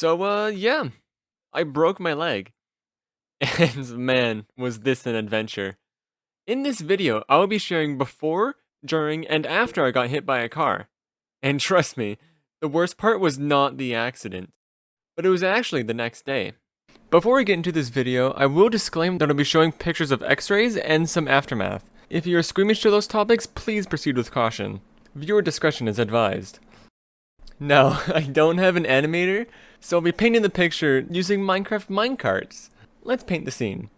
Yeah, I broke my leg. And man, was this an adventure. In this video, I'll be sharing before, during, and after I got hit by a car. And trust me, the worst part was not the accident, but it was actually the next day. Before we get into this video, I will disclaim that I'll be showing pictures of x-rays and some aftermath. If you are squeamish to those topics, please proceed with caution. Viewer discretion is advised. No, I don't have an animator, so I'll be painting the picture using Minecraft minecarts. Let's paint the scene.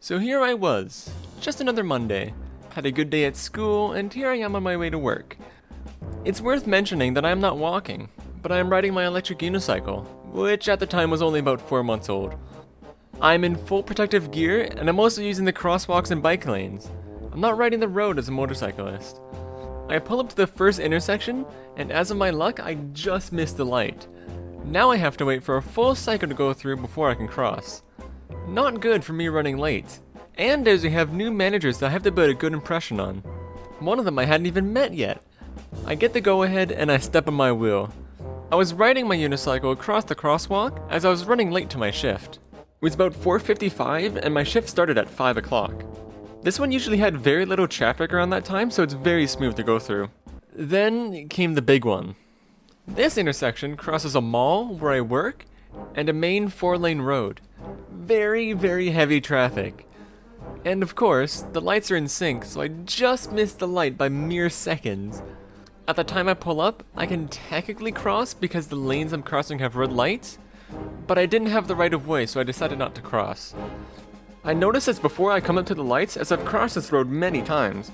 So here I was, just another Monday. Had a good day at school, and here I am on my way to work. It's worth mentioning that I am not walking, but I am riding my electric unicycle, which at the time was only about 4 months old. I'm in full protective gear, and I'm also using the crosswalks and bike lanes. I'm not riding the road as a motorcyclist. I pull up to the first intersection, and as of my luck, I just missed the light. Now I have to wait for a full cycle to go through before I can cross. Not good for me running late. And as we have new managers that I have to build a good impression on. One of them I hadn't even met yet. I get the go-ahead and I step on my wheel. I was riding my unicycle across the crosswalk as I was running late to my shift. It was about 4:55 and my shift started at 5 o'clock. This one usually had very little traffic around that time, so it's very smooth to go through. Then came the big one. This intersection crosses a mall where I work and a main 4-lane road. Very, very heavy traffic. And of course, the lights are in sync, so I just missed the light by mere seconds. At the time I pull up, I can technically cross because the lanes I'm crossing have red lights, but I didn't have the right of way, so I decided not to cross. I noticed this before I come up to the lights, as I've crossed this road many times.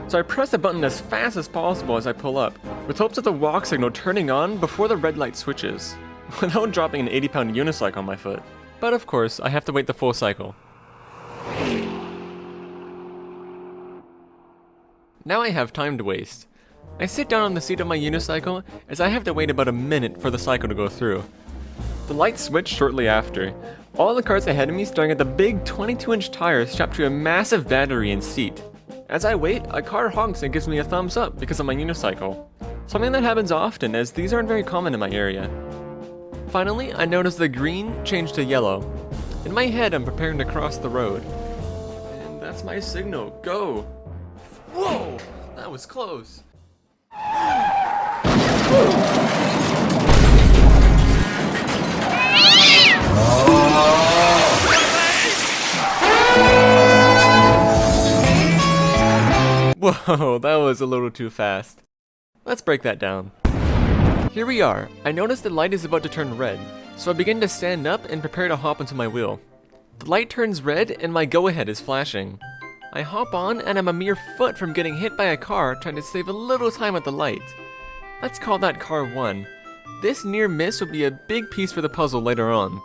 So I press the button as fast as possible as I pull up, with hopes of the walk signal turning on before the red light switches, without dropping an 80-pound unicycle on my foot. But of course, I have to wait the full cycle. Now I have time to waste. I sit down on the seat of my unicycle as I have to wait about a minute for the cycle to go through. The lights switch shortly after. All the cars ahead of me staring at the big 22-inch tires strapped to a massive battery and seat. As I wait, a car honks and gives me a thumbs up because of my unicycle. Something that happens often, as these aren't very common in my area. Finally, I notice the green change to yellow. In my head, I'm preparing to cross the road. And that's my signal. Go! Whoa! That was close. Whoa, that was a little too fast. Let's break that down. Here we are. I notice the light is about to turn red, so I begin to stand up and prepare to hop onto my wheel. The light turns red and my go-ahead is flashing. I hop on and I'm a mere foot from getting hit by a car trying to save a little time at the light. Let's call that car 1. This near miss will be a big piece for the puzzle later on.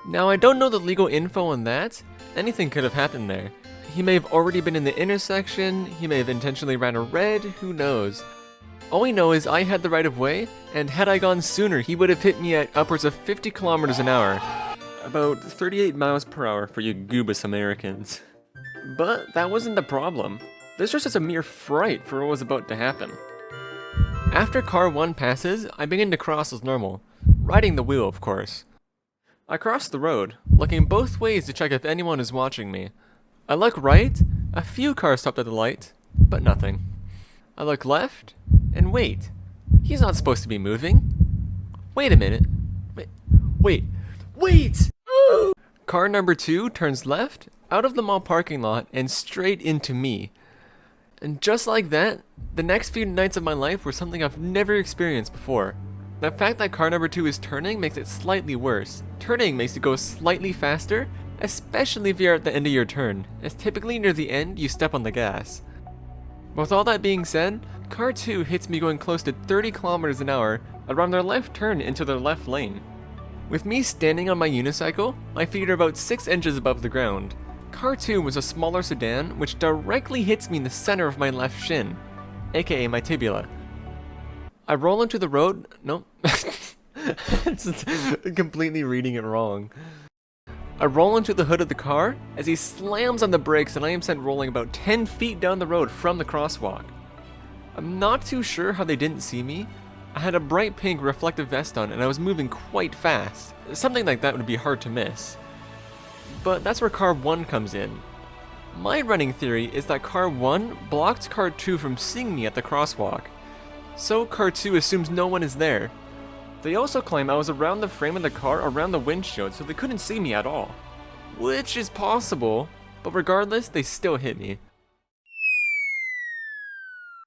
Now I don't know the legal info on that. Anything could have happened there. He may have already been in the intersection, he may have intentionally ran a red, who knows. All we know is I had the right of way, and had I gone sooner he would have hit me at upwards of 50 kilometers an hour. About 38 miles per hour for you Goobus Americans. But that wasn't the problem. This was just a mere fright for what was about to happen. After car 1 passes, I begin to cross as normal, riding the wheel of course. I cross the road, looking both ways to check if anyone is watching me. I look right, a few cars stopped at the light, but nothing. I look left, and wait, he's not supposed to be moving. Wait a minute, wait! Car number 2 turns left, out of the mall parking lot, and straight into me. And just like that, the next few nights of my life were something I've never experienced before. The fact that car number 2 is turning makes it slightly worse. Turning makes it go slightly faster, especially if you're at the end of your turn, as typically near the end you step on the gas. With all that being said, car 2 hits me going close to 30 kilometers an hour around their left turn into their left lane. With me standing on my unicycle, my feet are about 6 inches above the ground. Car 2 was a smaller sedan which directly hits me in the center of my left shin, aka my tibia. I roll into the road. Nope. Just completely reading it wrong. I roll into the hood of the car as he slams on the brakes and I am sent rolling about 10 feet down the road from the crosswalk. I'm not too sure how they didn't see me. I had a bright pink reflective vest on and I was moving quite fast. Something like that would be hard to miss. But that's where car 1 comes in. My running theory is that car 1 blocked car 2 from seeing me at the crosswalk. So car 2 assumes no one is there. They also claim I was around the frame of the car around the windshield so they couldn't see me at all. Which is possible, but regardless, they still hit me.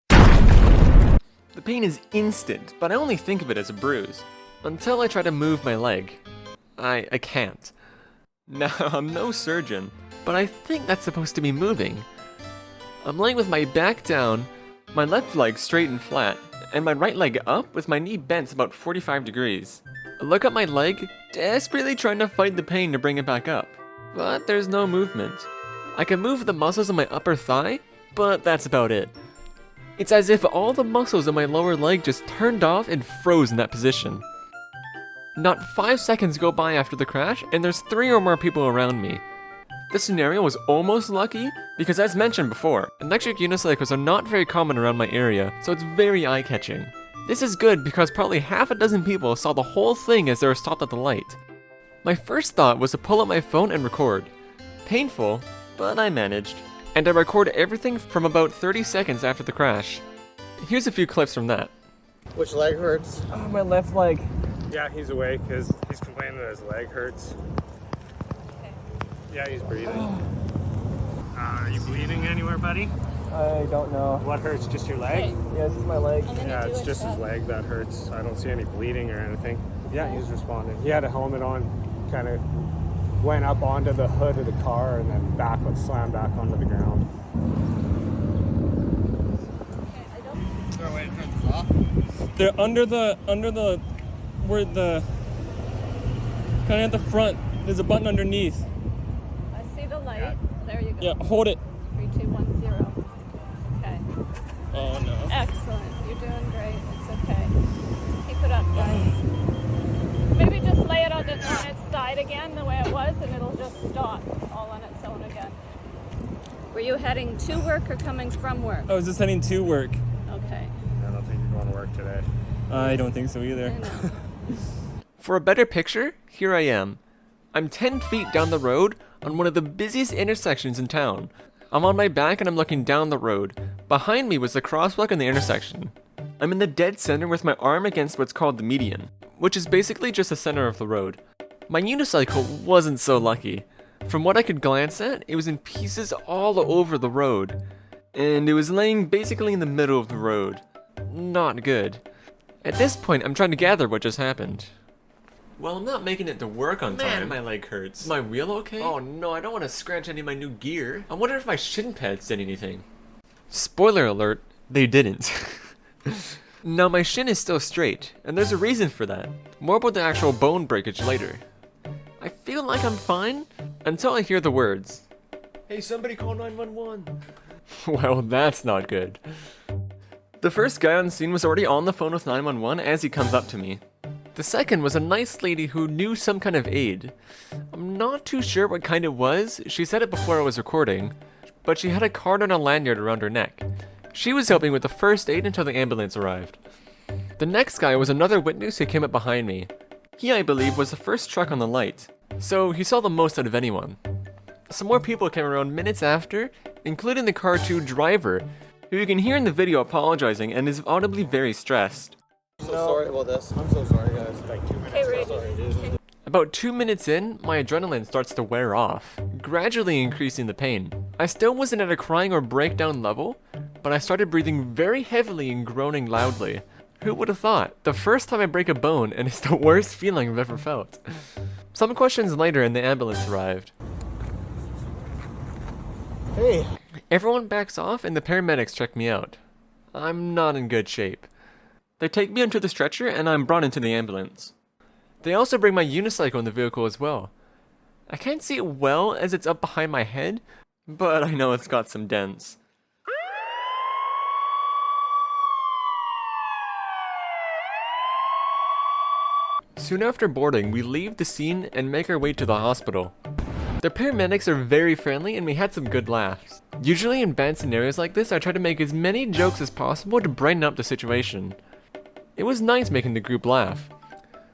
The pain is instant, but I only think of it as a bruise. Until I try to move my leg. I can't. Now, I'm no surgeon, but I think that's supposed to be moving. I'm laying with my back down, my left leg straight and flat, and my right leg up with my knee bent about 45 degrees. I look at my leg, desperately trying to fight the pain to bring it back up. But there's no movement. I can move the muscles in my upper thigh, but that's about it. It's as if all the muscles in my lower leg just turned off and froze in that position. Not 5 seconds go by after the crash, and there's 3 or more people around me. This scenario was almost lucky, because as mentioned before, electric unicycles are not very common around my area, so it's very eye-catching. This is good because probably half a dozen people saw the whole thing as they were stopped at the light. My first thought was to pull out my phone and record. Painful, but I managed. And I record everything from about 30 seconds after the crash. Here's a few clips from that. Which leg hurts? Oh, my left leg. Yeah, he's awake because he's complaining that his leg hurts. Okay. Yeah, he's breathing. Are you bleeding anywhere, buddy? I don't know. What hurts? Just your leg? Yes, it's my leg. Yeah, it's just his leg that hurts. I don't see any bleeding or anything. Yeah, he's responding. He had a helmet on, kind of went up onto the hood of the car and then slammed back onto the ground. They're under the where the kind of at the front. There's a button underneath. I see the light. There you go. Yeah, hold it. 3, 2, 1, 0. Okay. Oh no. Excellent. You're doing great. It's okay. Keep it up, guys. Maybe just lay it on its side again the way it was and it'll just stop all on its own again. Were you heading to work or coming from work? I was just heading to work. Okay. I don't think you're going to work today. I don't think so either. I know. For a better picture, here I am. I'm 10 feet down the road on one of the busiest intersections in town. I'm on my back and I'm looking down the road. Behind me was the crosswalk in the intersection. I'm in the dead center with my arm against what's called the median, which is basically just the center of the road. My unicycle wasn't so lucky. From what I could glance at, it was in pieces all over the road. And it was laying basically in the middle of the road. Not good. At this point, I'm trying to gather what just happened. Well, I'm not making it to work on time. Man, my leg hurts. Is my wheel okay? Oh no, I don't want to scratch any of my new gear. I wonder if my shin pads did anything. Spoiler alert, they didn't. Now my shin is still straight, and there's a reason for that. More about the actual bone breakage later. I feel like I'm fine, until I hear the words. Hey, somebody call 911. Well, that's not good. The first guy on scene was already on the phone with 911 as he comes up to me. The second was a nice lady who knew some kind of aid. I'm not too sure what kind it was, she said it before I was recording, but she had a card on a lanyard around her neck. She was helping with the first aid until the ambulance arrived. The next guy was another witness who came up behind me. He, I believe, was the first truck on the light, so he saw the most out of anyone. Some more people came around minutes after, including the car 2 driver, who you can hear in the video apologizing and is audibly very stressed. I'm so sorry about this. I'm so sorry, guys. Like 2 minutes. Okay, Ray. Sorry. About 2 minutes in, my adrenaline starts to wear off, gradually increasing the pain. I still wasn't at a crying or breakdown level, but I started breathing very heavily and groaning loudly. Who would have thought? The first time I break a bone, and it's the worst feeling I've ever felt. Some questions later and the ambulance arrived. Hey. Everyone backs off and the paramedics check me out. I'm not in good shape. They take me onto the stretcher and I'm brought into the ambulance. They also bring my unicycle in the vehicle as well. I can't see it well as it's up behind my head, but I know it's got some dents. Soon after boarding, we leave the scene and make our way to the hospital. The paramedics are very friendly and we had some good laughs. Usually in bad scenarios like this, I try to make as many jokes as possible to brighten up the situation. It was nice making the group laugh.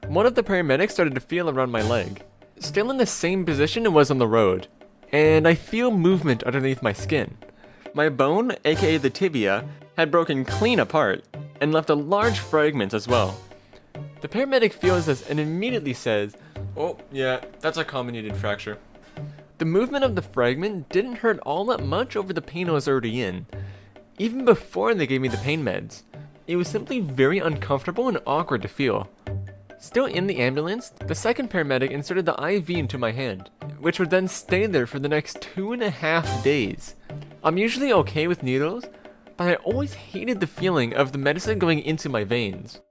One of the paramedics started to feel around my leg. Still in the same position it was on the road. And I feel movement underneath my skin. My bone, aka the tibia, had broken clean apart, and left a large fragment as well. The paramedic feels this and immediately says, "Oh, yeah, that's a comminuted fracture." The movement of the fragment didn't hurt all that much over the pain I was already in. Even before they gave me the pain meds, it was simply very uncomfortable and awkward to feel. Still in the ambulance, the second paramedic inserted the IV into my hand, which would then stay there for the next 2.5 days. I'm usually okay with needles, but I always hated the feeling of the medicine going into my veins.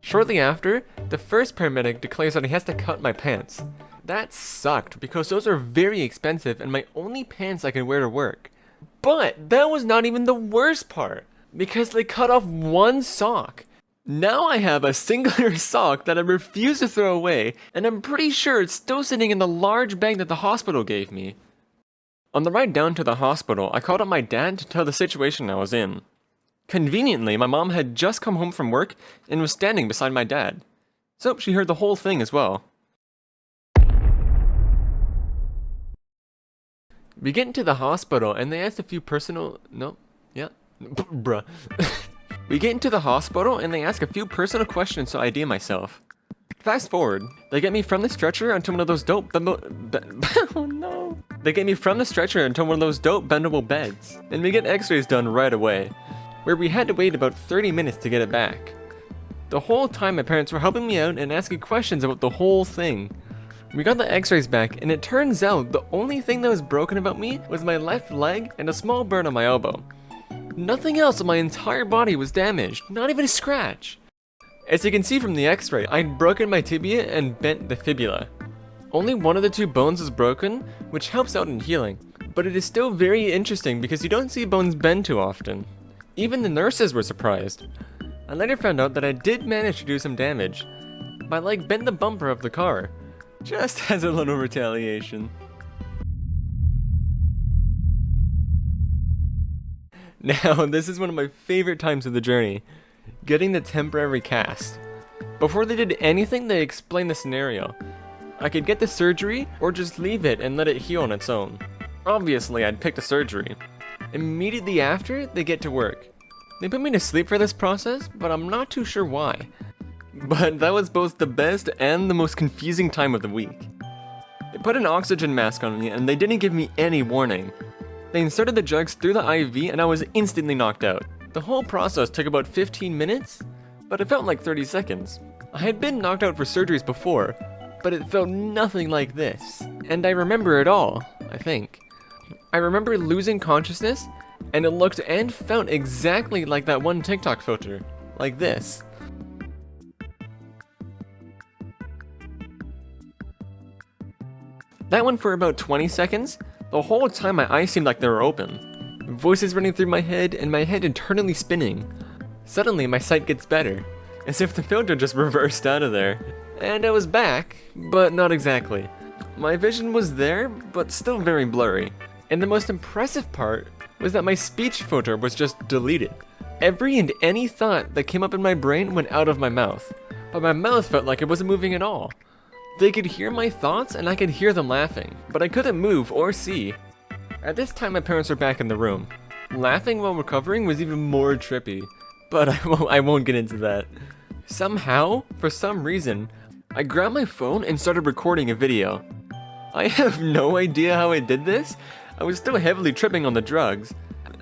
Shortly after, the first paramedic declares that he has to cut my pants. That sucked because those are very expensive and my only pants I can wear to work. But that was not even the worst part, because they cut off one sock. Now I have a singular sock that I refuse to throw away, and I'm pretty sure it's still sitting in the large bag that the hospital gave me. On the ride down to the hospital, I called up my dad to tell the situation I was in. Conveniently, my mom had just come home from work and was standing beside my dad. So she heard the whole thing as well. We get into the hospital and they asked a few We get into the hospital and they ask a few personal questions to ID myself. Fast forward, they get me from the stretcher onto one of those dope They get me from the stretcher onto one of those dope bendable beds, and we get x-rays done right away, where we had to wait about 30 minutes to get it back. The whole time my parents were helping me out and asking questions about the whole thing. We got the x-rays back and it turns out the only thing that was broken about me was my left leg and a small burn on my elbow. Nothing else on my entire body was damaged, not even a scratch. As you can see from the x-ray, I'd broken my tibia and bent the fibula. Only one of the two bones was broken, which helps out in healing, but it is still very interesting because you don't see bones bend too often. Even the nurses were surprised. I later found out that I did manage to do some damage. My leg bent the bumper of the car, just as a little retaliation. Now, this is one of my favorite times of the journey, getting the temporary cast. Before they did anything, they explained the scenario. I could get the surgery, or just leave it and let it heal on its own. Obviously, I'd pick the surgery. Immediately after, they get to work. They put me to sleep for this process, but I'm not too sure why. But that was both the best and the most confusing time of the week. They put an oxygen mask on me and they didn't give me any warning. They inserted the drugs through the IV and I was instantly knocked out. The whole process took about 15 minutes, but it felt like 30 seconds. I had been knocked out for surgeries before, but it felt nothing like this. And I remember it all, I think. I remember losing consciousness, and it looked and felt exactly like that one TikTok filter. Like this. That went for about 20 seconds. The whole time my eyes seemed like they were open. Voices running through my head and my head internally spinning. Suddenly my sight gets better, as if the filter just reversed out of there. And I was back, but not exactly. My vision was there, but still very blurry. And the most impressive part was that my speech filter was just deleted. Every and any thought that came up in my brain went out of my mouth, but my mouth felt like it wasn't moving at all. They could hear my thoughts and I could hear them laughing, but I couldn't move or see. At this time my parents were back in the room. Laughing while recovering was even more trippy, but I won't get into that. Somehow, for some reason, I grabbed my phone and started recording a video. I have no idea how I did this. I was still heavily tripping on the drugs,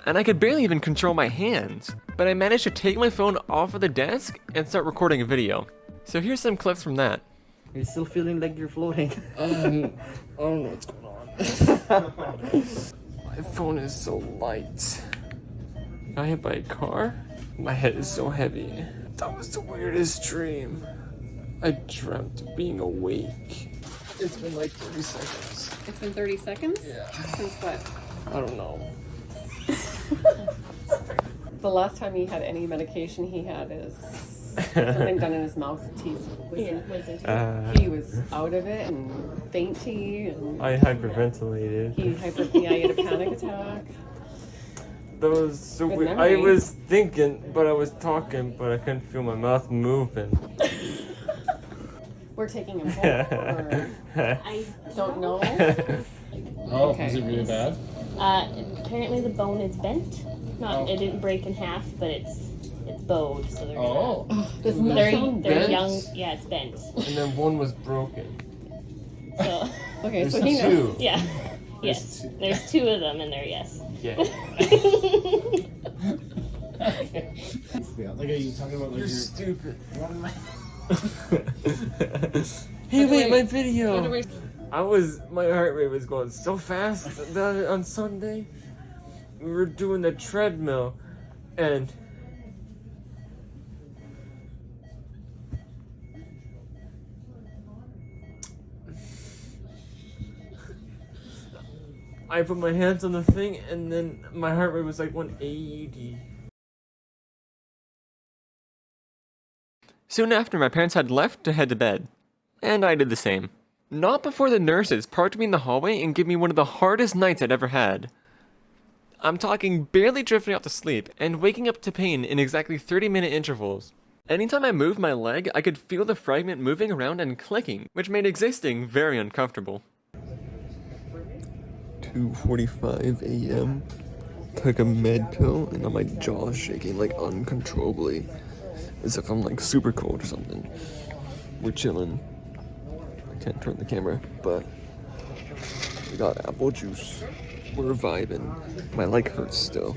and I could barely even control my hands. But I managed to take my phone off of the desk and start recording a video. So here's some clips from that. You're still feeling like you're floating. I don't know what's going on. My phone is so light. Got hit by a car? My head is so heavy. That was the weirdest dream. I dreamt of being awake. It's been like 30 seconds. It's been 30 seconds? Yeah. Since what? I don't know. The last time he had any medication he had is something done in his mouth, teeth. He was out of it and fainty. And I hyperventilated. he had a panic attack. That was so Good weird. memory. I was thinking, but I was talking, but I couldn't feel my mouth moving. We're taking him home. Or I don't know. Oh, Okay. is it really bad? apparently the bone is bent. Not it didn't break in half, but it's bowed, so they're Oh. they're bent? young. Yeah, it's bent. And then one was broken. So Okay, so There's he knows. two. yeah, yes. There's two of them in there. Yes. Yeah. Yeah, like, are you talking about like You're your... stupid. Hey, Hey, wait, my By the video. way, My heart rate was going so fast that on Sunday. We were doing the treadmill, and I put my hands on the thing, and then my heart rate was like 180. Soon after, my parents had left to head to bed. And I did the same. Not before the nurses parked me in the hallway and gave me one of the hardest nights I'd ever had. I'm talking barely drifting off to sleep and waking up to pain in exactly 30-minute intervals. Anytime I moved my leg, I could feel the fragment moving around and clicking, which made existing very uncomfortable. 2:45 a.m. Took a med pill and now my jaw's shaking like uncontrollably. As if I'm like super cold or something. We're chilling. I can't turn the camera, but we got apple juice. We're vibing. My leg hurts still.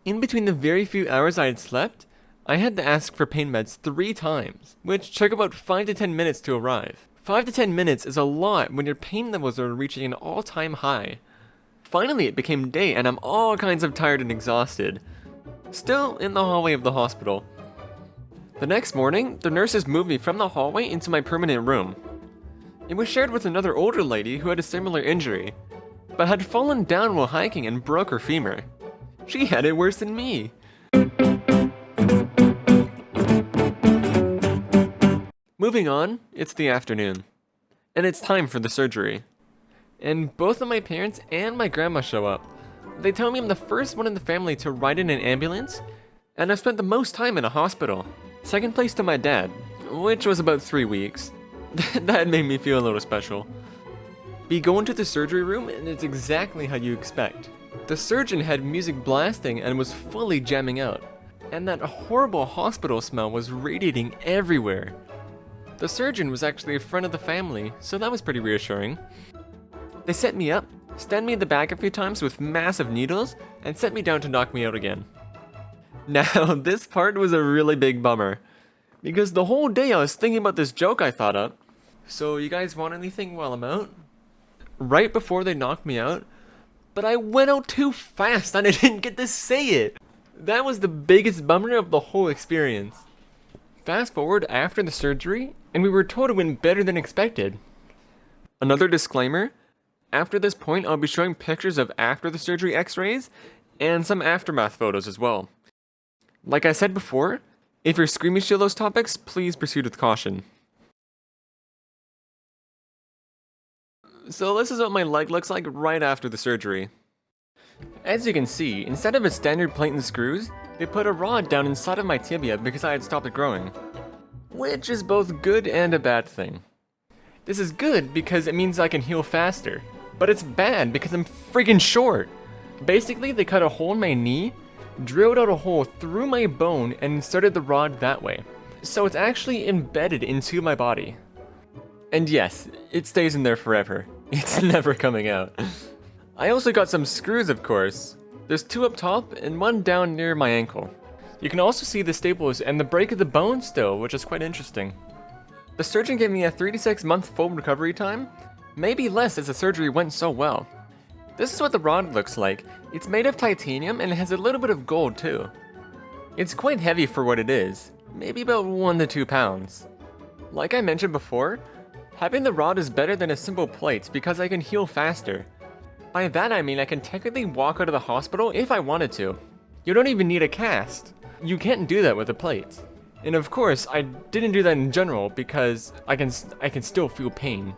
In between the very few hours I had slept, I had to ask for pain meds 3 times, which took about 5 to 10 minutes to arrive. 5 to 10 minutes is a lot when your pain levels are reaching an all-time high. Finally, it became day and I'm all kinds of tired and exhausted. Still in the hallway of the hospital. The next morning, the nurses moved me from the hallway into my permanent room. It was shared with another older lady who had a similar injury, but had fallen down while hiking and broke her femur. She had it worse than me. Moving on, it's the afternoon, and it's time for the surgery. And both of my parents and my grandma show up. They tell me I'm the first one in the family to ride in an ambulance, and I've spent the most time in a hospital. Second place to my dad, which was about 3 weeks. That made me feel a little special. We go into the surgery room and it's exactly how you expect. The surgeon had music blasting and was fully jamming out. And that horrible hospital smell was radiating everywhere. The surgeon was actually a friend of the family, so that was pretty reassuring. They set me up, stand me in the back a few times with massive needles, and set me down to knock me out again. Now, this part was a really big bummer, because the whole day I was thinking about this joke I thought up. So, you guys want anything while I'm out? Right before they knocked me out, but I went out too fast and I didn't get to say it. That was the biggest bummer of the whole experience. Fast forward after the surgery, and we were told it went better than expected. Another disclaimer, after this point I'll be showing pictures of after the surgery x-rays, and some aftermath photos as well. Like I said before, if you're squeamish to those topics, please proceed with caution. So this is what my leg looks like right after the surgery. As you can see, instead of a standard plate and screws, they put a rod down inside of my tibia because I had stopped it growing. Which is both good and a bad thing. This is good because it means I can heal faster, but it's bad because I'm freaking short. Basically, they cut a hole in my knee, drilled out a hole through my bone, and inserted the rod that way. So it's actually embedded into my body. And yes, it stays in there forever. It's never coming out. I also got some screws, of course. There's 2 up top and 1 down near my ankle. You can also see the staples and the break of the bone still, which is quite interesting. The surgeon gave me a 3 to 6 month full recovery time, maybe less as the surgery went so well. This is what the rod looks like. It's made of titanium and it has a little bit of gold too. It's quite heavy for what it is, maybe about 1 to 2 pounds. Like I mentioned before, having the rod is better than a simple plate because I can heal faster. By that I mean I can technically walk out of the hospital if I wanted to. You don't even need a cast. You can't do that with a plate. And of course, I didn't do that in general because I can still feel pain.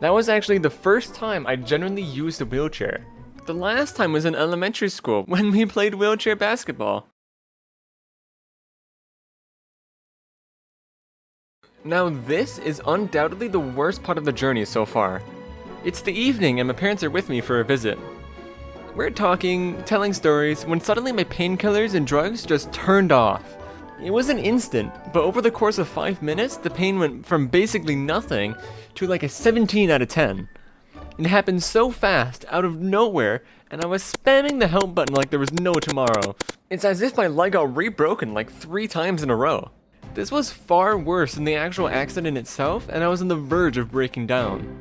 That was actually the first time I genuinely used a wheelchair. The last time was in elementary school when we played wheelchair basketball. Now this is undoubtedly the worst part of the journey so far. It's the evening and my parents are with me for a visit. We're talking, telling stories, when suddenly my painkillers and drugs just turned off. It was an instant, but over the course of 5 minutes, the pain went from basically nothing to like a 17 out of 10. It happened so fast, out of nowhere, and I was spamming the help button like there was no tomorrow. It's as if my leg got re-broken like 3 times in a row. This was far worse than the actual accident itself, and I was on the verge of breaking down.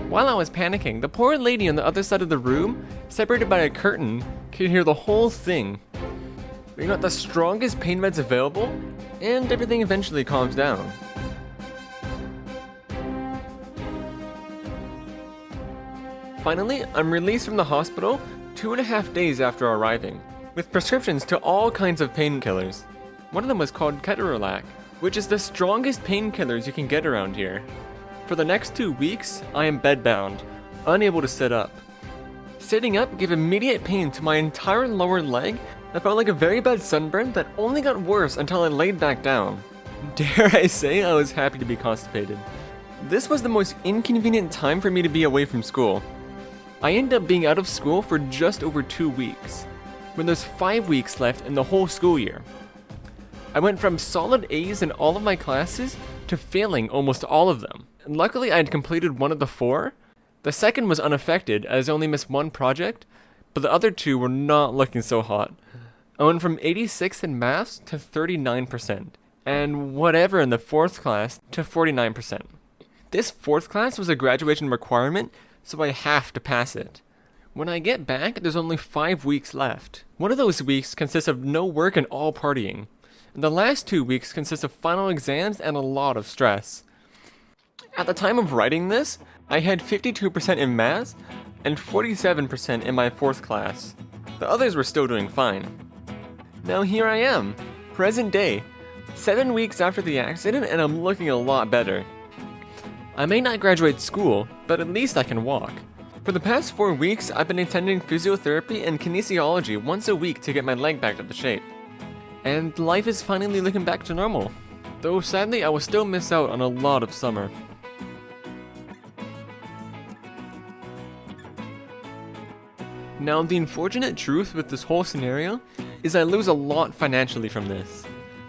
While I was panicking, the poor lady on the other side of the room, separated by a curtain, could hear the whole thing. We got the strongest pain meds available, and everything eventually calms down. Finally, I'm released from the hospital 2.5 days after arriving, with prescriptions to all kinds of painkillers. One of them was called ketorolac, which is the strongest painkillers you can get around here. For the next 2 weeks, I am bedbound, unable to sit up. Sitting up gave immediate pain to my entire lower leg that felt like a very bad sunburn that only got worse until I laid back down. Dare I say I was happy to be constipated. This was the most inconvenient time for me to be away from school. I ended up being out of school for just over 2 weeks, when there's 5 weeks left in the whole school year. I went from solid A's in all of my classes to failing almost all of them. And luckily I had completed one of the 4. The second was unaffected as I only missed 1 project, but the other 2 were not looking so hot. I went from 86 in maths to 39%, and whatever in the 4th class to 49%. This 4th class was a graduation requirement, so I have to pass it. When I get back, there's only 5 weeks left. One of those weeks consists of no work and all partying. And the last 2 weeks consist of final exams and a lot of stress. At the time of writing this, I had 52% in maths and 47% in my 4th class. The others were still doing fine. Now here I am, present day, 7 weeks after the accident, and I'm looking a lot better. I may not graduate school, but at least I can walk. For the past 4 weeks, I've been attending physiotherapy and kinesiology once a week to get my leg back into shape. And life is finally looking back to normal. Though sadly, I will still miss out on a lot of summer. Now, the unfortunate truth with this whole scenario is I lose a lot financially from this.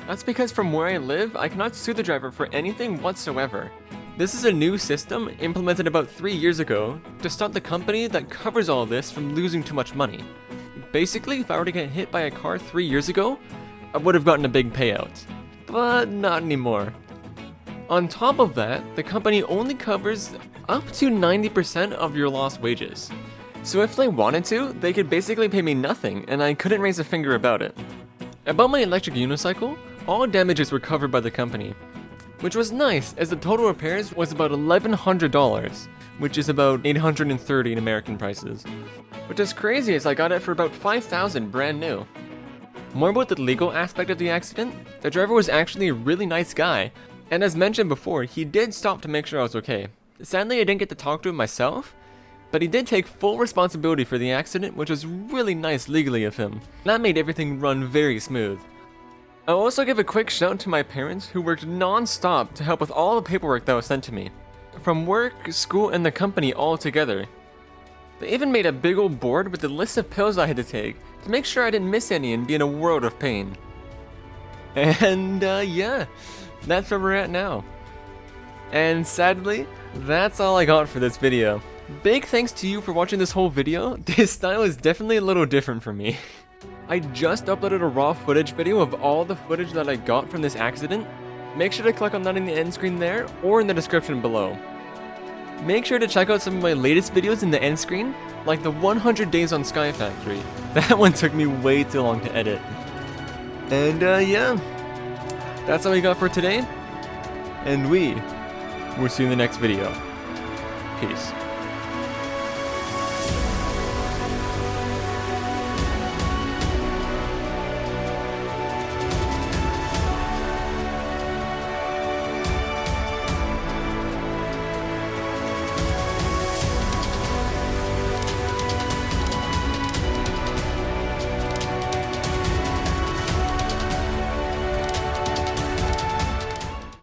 That's because from where I live, I cannot sue the driver for anything whatsoever. This is a new system implemented about 3 years ago to stop the company that covers all this from losing too much money. Basically, if I were to get hit by a car 3 years ago, I would have gotten a big payout. But not anymore. On top of that, the company only covers up to 90% of your lost wages. So if they wanted to, they could basically pay me nothing and I couldn't raise a finger about it. About my electric unicycle, all damages were covered by the company, which was nice as the total repairs was about $1,100, which is about $830 in American prices. Which is crazy as I got it for about $5,000 brand new. More about the legal aspect of the accident, the driver was actually a really nice guy, and as mentioned before, he did stop to make sure I was okay. Sadly, I didn't get to talk to him myself, but he did take full responsibility for the accident, which was really nice legally of him. That made everything run very smooth. I'll also give a quick shout out to my parents who worked non-stop to help with all the paperwork that was sent to me. From work, school, and the company all together. They even made a big old board with the list of pills I had to take to make sure I didn't miss any and be in a world of pain. And yeah, that's where we're at now. And sadly, that's all I got for this video. Big thanks to you for watching this whole video. This style is definitely a little different for me. I just uploaded a raw footage video of all the footage that I got from this accident. Make sure to click on that in the end screen there or in the description below. Make sure to check out some of my latest videos in the end screen, like the 100 Days on Sky Factory. That one took me way too long to edit. And yeah, that's all we got for today. And we will see you in the next video. Peace.